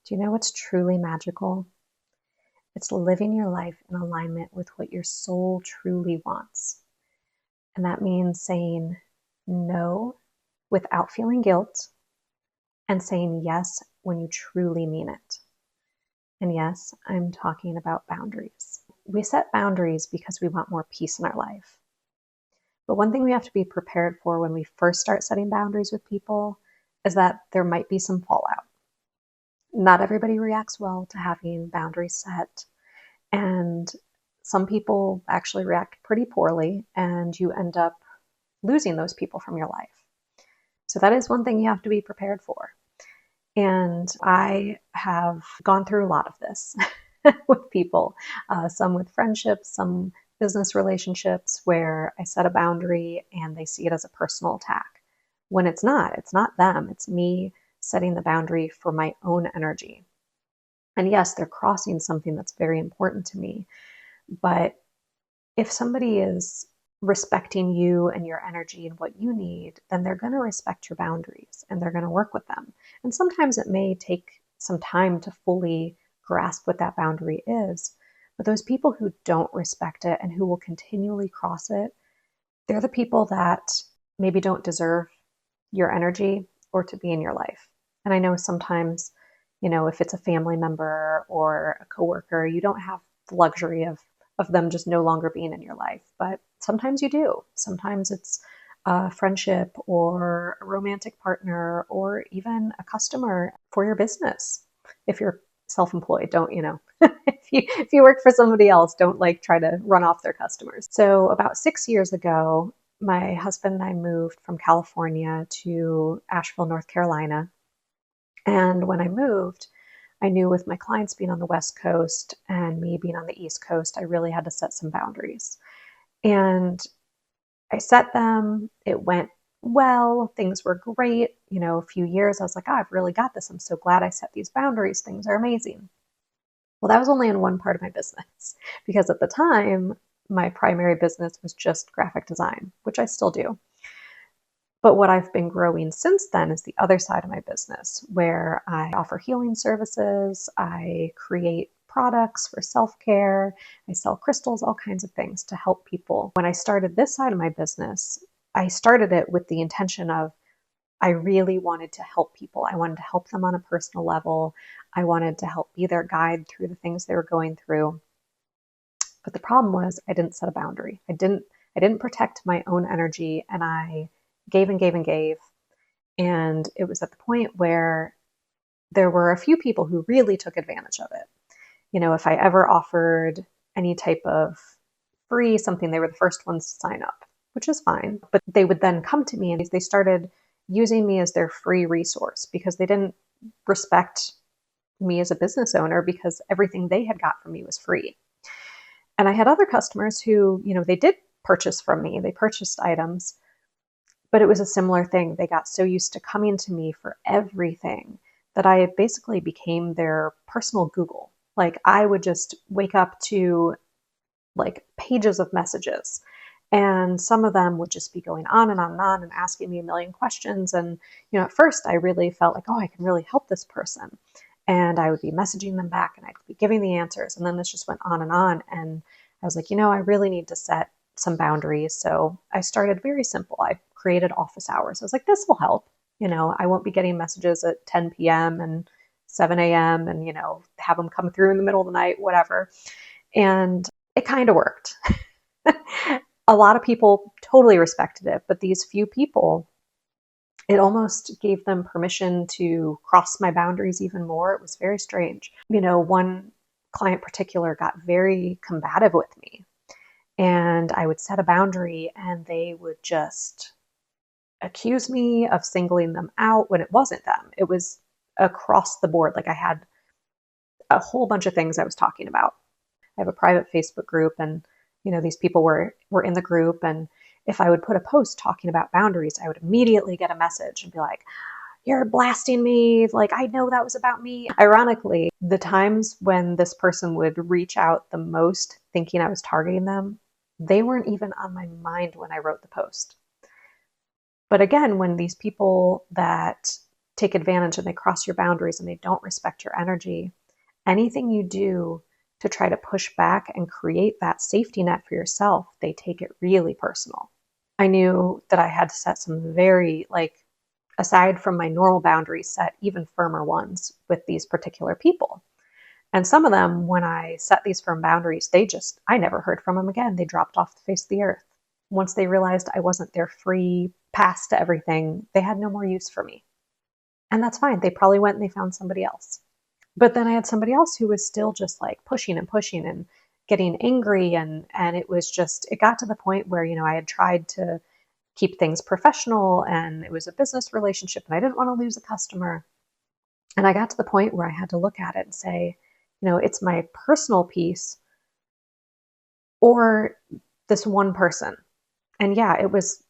Do you know what's truly magical? It's living your life in alignment with what your soul truly wants. And that means saying no without feeling guilt and saying yes when you truly mean it. And yes, I'm talking about boundaries. We set boundaries because we want more peace in our life. But one thing we have to be prepared for when we first start setting boundaries with people is that there might be some fallout. Not everybody reacts well to having boundaries set, and some people actually react pretty poorly, and you end up losing those people from your life. So that is one thing you have to be prepared for. And I have gone through a lot of this with people, some with friendships, some business relationships, where I set a boundary and they see it as a personal attack. When it's not them, it's me setting the boundary for my own energy. And yes, they're crossing something that's very important to me. But if somebody is respecting you and your energy and what you need, then they're going to respect your boundaries and they're going to work with them. And sometimes it may take some time to fully grasp what that boundary is. But those people who don't respect it and who will continually cross it, they're the people that maybe don't deserve your energy or to be in your life. And I know sometimes, if it's a family member or a coworker, you don't have the luxury of them just no longer being in your life. But sometimes you do. Sometimes it's a friendship or a romantic partner or even a customer for your business. If you're self-employed, don't, if you work for somebody else, don't try to run off their customers. So about 6 years ago, my husband and I moved from California to Asheville, North Carolina. And when I moved, I knew with my clients being on the West Coast and me being on the East Coast, I really had to set some boundaries. And I set them. It went well. Things were great. A few years, I was like, oh, I've really got this. I'm so glad I set these boundaries. Things are amazing. Well, that was only in one part of my business because at the time, my primary business was just graphic design, which I still do. But what I've been growing since then is the other side of my business, where I offer healing services, I create products for self-care, I sell crystals, all kinds of things to help people. When I started this side of my business, I started it with the intention of I really wanted to help people. I wanted to help them on a personal level. I wanted to help be their guide through the things they were going through. But the problem was I didn't set a boundary. I didn't protect my own energy, and I gave and gave and gave. And it was at the point where there were a few people who really took advantage of it. If I ever offered any type of free something, they were the first ones to sign up, which is fine. But they would then come to me and they started using me as their free resource because they didn't respect me as a business owner because everything they had got from me was free. And I had other customers who, they did purchase from me. They purchased items, but it was a similar thing. They got so used to coming to me for everything that I basically became their personal Google. I would just wake up to pages of messages, and some of them would just be going on and on and on and asking me a million questions. And, at first I really felt like, oh, I can really help this person. And I would be messaging them back and I'd be giving the answers. And then this just went on. And I was like, I really need to set some boundaries. So I started very simple. I created office hours. I was like, this will help. I won't be getting messages at 10 p.m. and 7 a.m. and, have them come through in the middle of the night, whatever. And it kind of worked. A lot of people totally respected it, but these few people, it almost gave them permission to cross my boundaries even more. It was very strange. One client in particular got very combative with me, and I would set a boundary and they would just accuse me of singling them out when it wasn't them. It was across the board. I had a whole bunch of things I was talking about. I have a private Facebook group, and these people were in the group, and if I would put a post talking about boundaries, I would immediately get a message and be like, you're blasting me. I know that was about me. Ironically, the times when this person would reach out the most thinking I was targeting them, they weren't even on my mind when I wrote the post. But again, when these people that take advantage and they cross your boundaries and they don't respect your energy, anything you do to try to push back and create that safety net for yourself, they take it really personal. I knew that I had to set some very, aside from my normal boundaries, set even firmer ones with these particular people. And some of them, when I set these firm boundaries, I never heard from them again. They dropped off the face of the earth. Once they realized I wasn't their free pass to everything, they had no more use for me. And that's fine. They probably went and they found somebody else. But then I had somebody else who was still just like pushing and getting angry. And it got to the point where, I had tried to keep things professional and it was a business relationship and I didn't want to lose a customer. And I got to the point where I had to look at it and say, it's my personal peace or this one person. And yeah, it was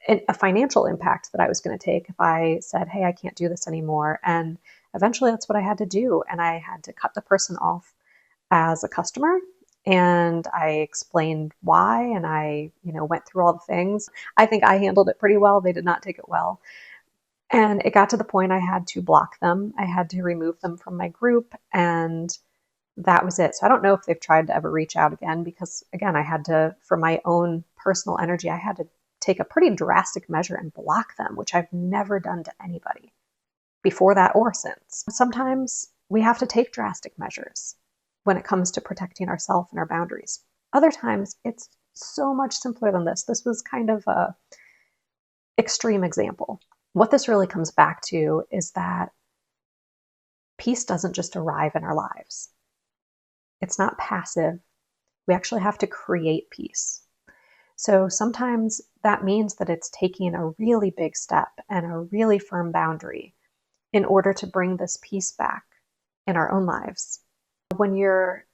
a financial impact that I was going to take if I said, hey, I can't do this anymore. And eventually that's what I had to do. And I had to cut the person off as a customer. And I explained why. And I, went through all the things. I think I handled it pretty well. They did not take it well. And it got to the point I had to block them. I had to remove them from my group. And that was it. So I don't know if they've tried to ever reach out again because, again, I had to, for my own personal energy, I had to take a pretty drastic measure and block them, which I've never done to anybody before that or since. Sometimes we have to take drastic measures when it comes to protecting ourselves and our boundaries. Other times it's so much simpler than this. This was kind of a extreme example. What this really comes back to is that peace doesn't just arrive in our lives. It's not passive. We actually have to create peace. So sometimes that means that it's taking a really big step and a really firm boundary in order to bring this peace back in our own lives. When you're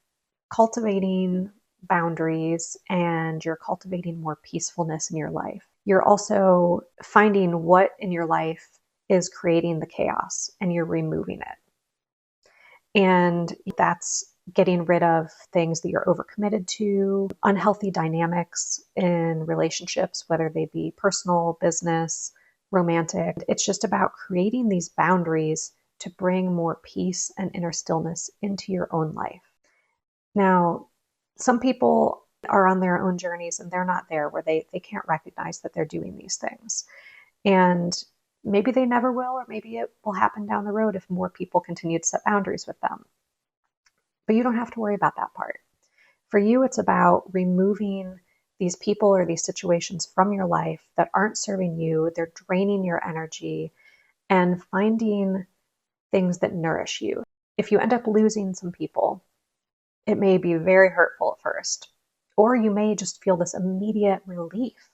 cultivating boundaries and you're cultivating more peacefulness in your life, you're also finding what in your life is creating the chaos and you're removing it. And that's getting rid of things that you're overcommitted to, unhealthy dynamics in relationships, whether they be personal, business, romantic. It's just about creating these boundaries to bring more peace and inner stillness into your own life. Now, some people are on their own journeys and they're not there where they can't recognize that they're doing these things. And maybe they never will, or maybe it will happen down the road if more people continue to set boundaries with them. But you don't have to worry about that part. For you, it's about removing these people or these situations from your life that aren't serving you, they're draining your energy, and finding things that nourish you. If you end up losing some people, it may be very hurtful at first, or you may just feel this immediate relief.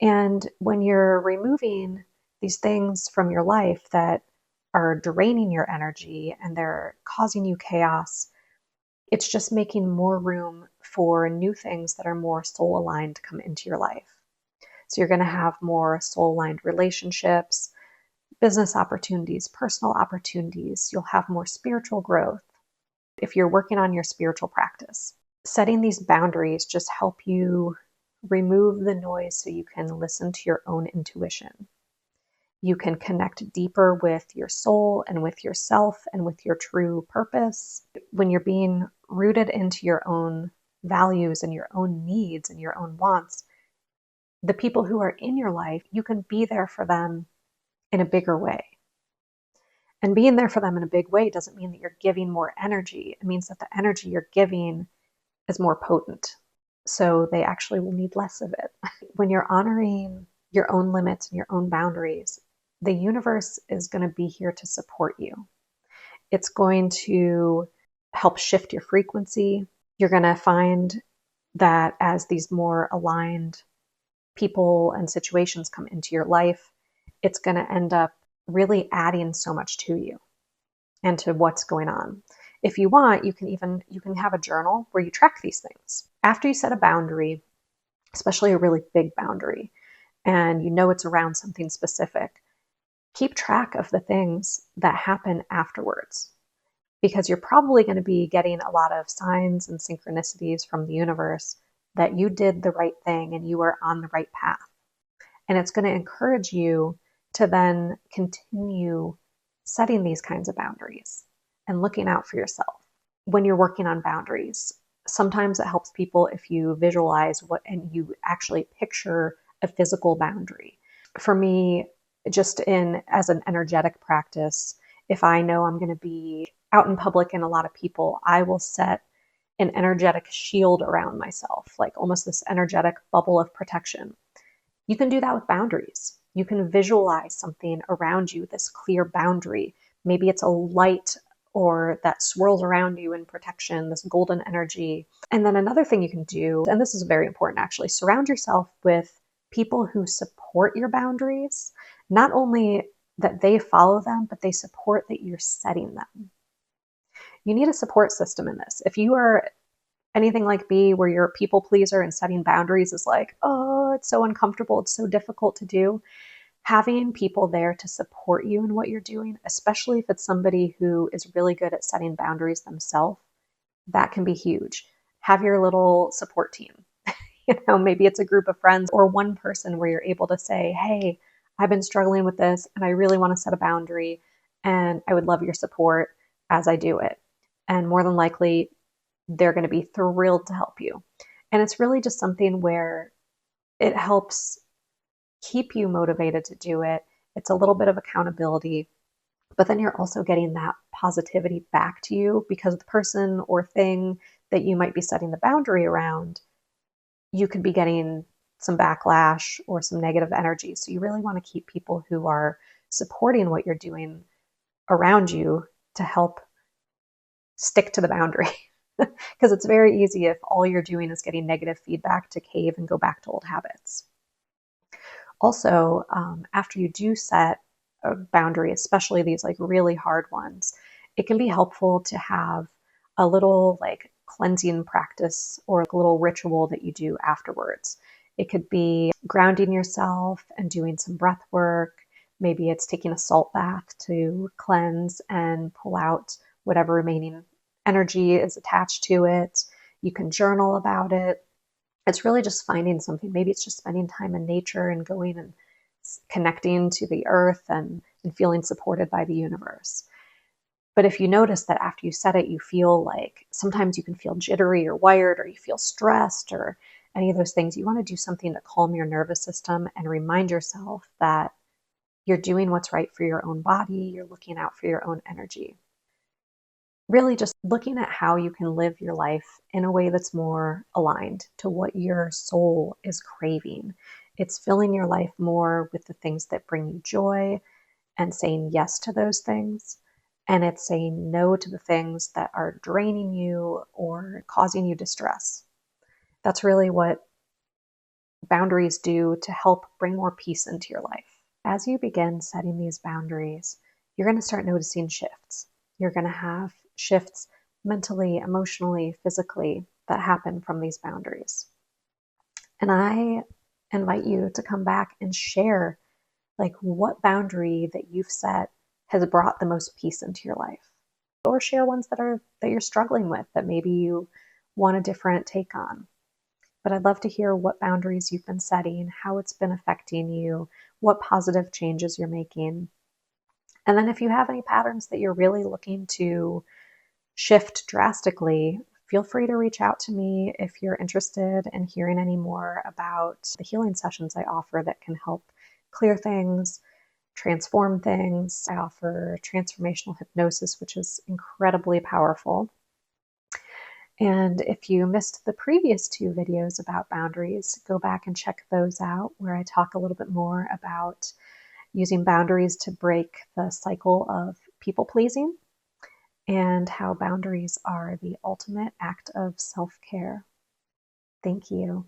And when you're removing these things from your life that are draining your energy and they're causing you chaos, it's just making more room for new things that are more soul aligned to come into your life. So you're going to have more soul aligned relationships, business opportunities, personal opportunities. You'll have more spiritual growth if you're working on your spiritual practice. Setting these boundaries just help you remove the noise so you can listen to your own intuition. You can connect deeper with your soul and with yourself and with your true purpose. When you're being rooted into your own values and your own needs and your own wants, the people who are in your life, you can be there for them in a bigger way. And being there for them in a big way doesn't mean that you're giving more energy. It means that the energy you're giving is more potent. So they actually will need less of it. When you're honoring your own limits and your own boundaries, the universe is going to be here to support you. It's going to help shift your frequency. You're going to find that as these more aligned people and situations come into your life, it's going to end up really adding so much to you and to what's going on. If you want, you can have a journal where you track these things. After you set a boundary, especially a really big boundary, and you know it's around something specific, keep track of the things that happen afterwards, because you're probably going to be getting a lot of signs and synchronicities from the universe that you did the right thing and you are on the right path. And it's going to encourage you to then continue setting these kinds of boundaries and looking out for yourself when you're working on boundaries. Sometimes it helps people if you visualize what and you actually picture a physical boundary. For me, just in as an energetic practice, if I know I'm going to be out in public and a lot of people, I will set an energetic shield around myself, like almost this energetic bubble of protection. You can do that with boundaries. You can visualize something around you, this clear boundary. Maybe it's a light or that swirls around you in protection, this golden energy. And then another thing you can do, and this is very important actually, surround yourself with people who support your boundaries, not only that they follow them, but they support that you're setting them. You need a support system in this. If you are anything like me, where you're a people pleaser and setting boundaries is like, oh, it's so uncomfortable, it's so difficult to do, having people there to support you in what you're doing, especially if it's somebody who is really good at setting boundaries themselves, that can be huge. Have your little support team. Maybe it's a group of friends or one person where you're able to say, hey, I've been struggling with this and I really want to set a boundary and I would love your support as I do it. And more than likely, they're going to be thrilled to help you. And it's really just something where it helps keep you motivated to do it. It's a little bit of accountability, but then you're also getting that positivity back to you because the person or thing that you might be setting the boundary around, you could be getting some backlash or some negative energy. So you really want to keep people who are supporting what you're doing around you to help stick to the boundary. Because it's very easy if all you're doing is getting negative feedback to cave and go back to old habits. Also, after you do set a boundary, especially these like really hard ones, it can be helpful to have a little like cleansing practice or a little ritual that you do afterwards. It could be grounding yourself and doing some breath work. Maybe it's taking a salt bath to cleanse and pull out whatever remaining energy is attached to it. You can journal about it. It's really just finding something. Maybe it's just spending time in nature and going and connecting to the earth and feeling supported by the universe. But if you notice that after you set it, you feel like sometimes you can feel jittery or wired, or you feel stressed or any of those things, you want to do something to calm your nervous system and remind yourself that you're doing what's right for your own body, you're looking out for your own energy. Really just looking at how you can live your life in a way that's more aligned to what your soul is craving. It's filling your life more with the things that bring you joy and saying yes to those things. And it's saying no to the things that are draining you or causing you distress. That's really what boundaries do to help bring more peace into your life. As you begin setting these boundaries, you're going to start noticing shifts. You're going to have shifts mentally, emotionally, physically that happen from these boundaries. And I invite you to come back and share like what boundary that you've set has brought the most peace into your life, or share ones that you're struggling with that maybe you want a different take on. But I'd love to hear what boundaries you've been setting, how it's been affecting you, what positive changes you're making. And then if you have any patterns that you're really looking to shift drastically, feel free to reach out to me if you're interested in hearing any more about the healing sessions I offer that can help clear things, transform things. I offer transformational hypnosis, which is incredibly powerful. And if you missed the previous 2 videos about boundaries, go back and check those out, where I talk a little bit more about using boundaries to break the cycle of people pleasing and how boundaries are the ultimate act of self-care. Thank you.